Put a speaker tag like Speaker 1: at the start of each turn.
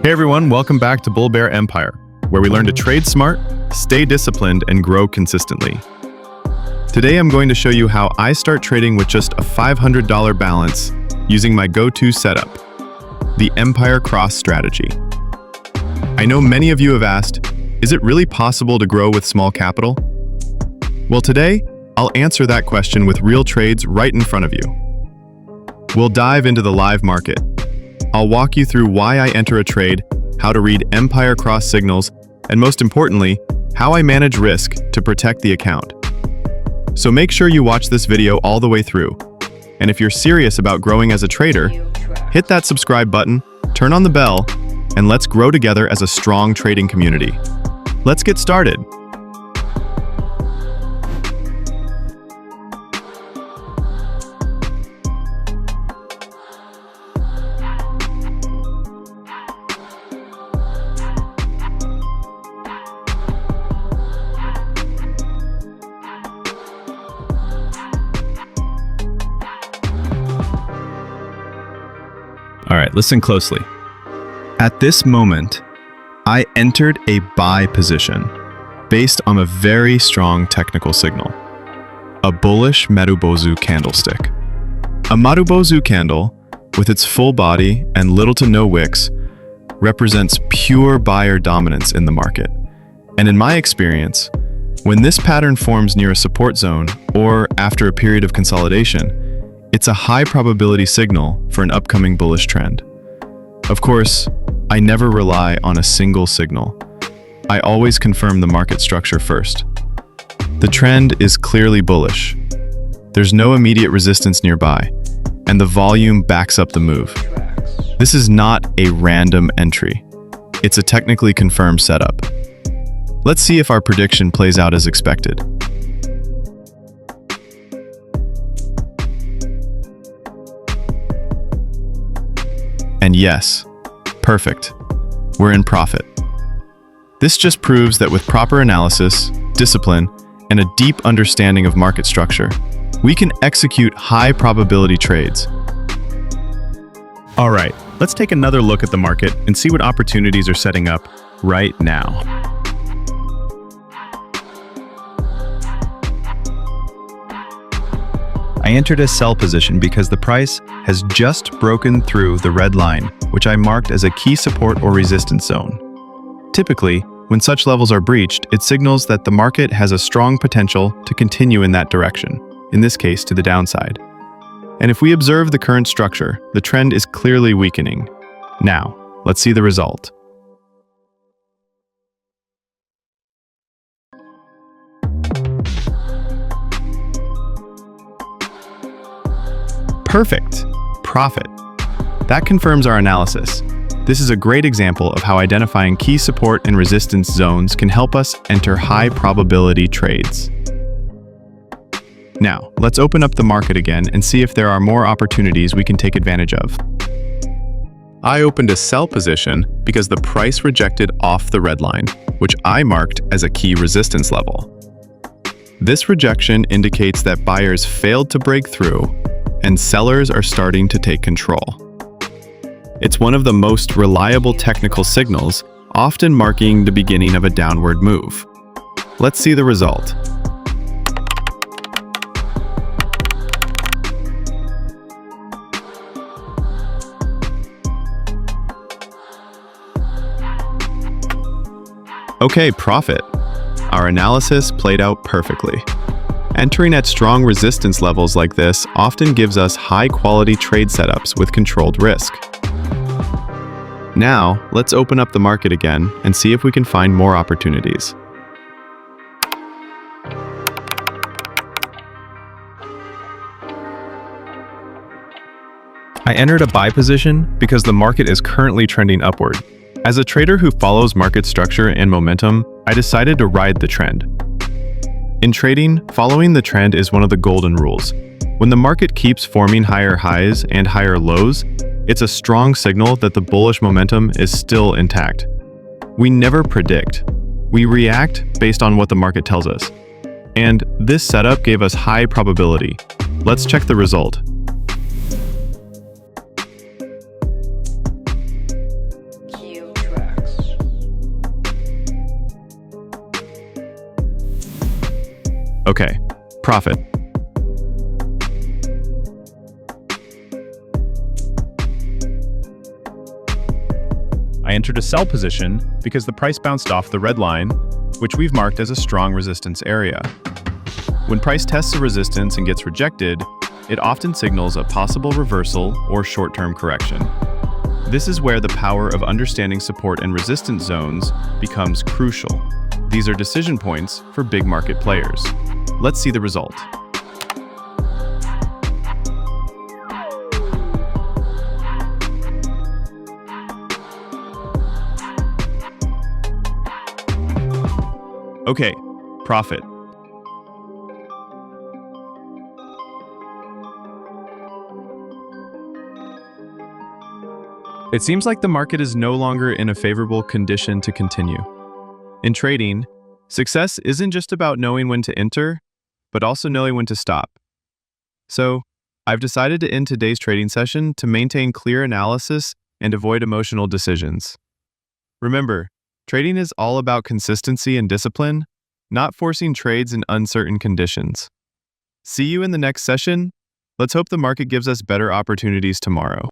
Speaker 1: Hey everyone, welcome back to Bull Bear Empire, where we learn to trade smart, stay disciplined, and grow consistently. Today I'm going to show you how I start trading with just a $500 balance using my go-to setup, the Empire Cross strategy. I know many of you have asked, is it really possible to grow with small capital? Well, today, I'll answer that question with real trades right in front of you. We'll dive into the live market. I'll walk you through why I enter a trade, how to read Empire Cross signals, and most importantly, how I manage risk to protect the account. So make sure you watch this video all the way through. And if you're serious about growing as a trader, hit that subscribe button, turn on the bell, and let's grow together as a strong trading community. Let's get started. All right, listen closely. At this moment, I entered a buy position based on a very strong technical signal, a bullish Marubozu candlestick. A Marubozu candle, with its full body and little to no wicks, represents pure buyer dominance in the market. And in my experience, when this pattern forms near a support zone or after a period of consolidation, it's a high probability signal for an upcoming bullish trend. Of course, I never rely on a single signal. I always confirm the market structure first. The trend is clearly bullish. There's no immediate resistance nearby, and the volume backs up the move. This is not a random entry. It's a technically confirmed setup. Let's see if our prediction plays out as expected. And yes, perfect. We're in profit. This just proves that with proper analysis, discipline, and a deep understanding of market structure, we can execute high probability trades. All right, let's take another look at the market and see what opportunities are setting up right now. I entered a sell position because the price has just broken through the red line, which I marked as a key support or resistance zone. Typically, when such levels are breached, it signals that the market has a strong potential to continue in that direction, in this case to the downside. And if we observe the current structure, the trend is clearly weakening. Now, let's see the result. Perfect. Profit. That confirms our analysis. This is a great example of how identifying key support and resistance zones can help us enter high probability trades. Now, let's open up the market again and see if there are more opportunities we can take advantage of. I opened a sell position because the price rejected off the red line, which I marked as a key resistance level. This rejection indicates that buyers failed to break through and sellers are starting to take control. It's one of the most reliable technical signals, often marking the beginning of a downward move. Let's see the result. Okay, profit. Our analysis played out perfectly. Entering at strong resistance levels like this often gives us high-quality trade setups with controlled risk. Now, let's open up the market again and see if we can find more opportunities. I entered a buy position because the market is currently trending upward. As a trader who follows market structure and momentum, I decided to ride the trend. In trading, following the trend is one of the golden rules. When the market keeps forming higher highs and higher lows, it's a strong signal that the bullish momentum is still intact. We never predict. We react based on what the market tells us. And this setup gave us high probability. Let's check the result. Okay, profit.
Speaker 2: I entered a sell position because the price bounced off the red line, which we've marked as a strong resistance area. When price tests a resistance and gets rejected, it often signals a possible reversal or short-term correction. This is where the power of understanding support and resistance zones becomes crucial. These are decision points for big market players. Let's see the result.
Speaker 1: Okay, profit. It seems like the market is no longer in a favorable condition to continue. In trading, success isn't just about knowing when to enter, but also knowing when to stop. So, I've decided to end today's trading session to maintain clear analysis and avoid emotional decisions. Remember, trading is all about consistency and discipline, not forcing trades in uncertain conditions. See you in the next session. Let's hope the market gives us better opportunities tomorrow.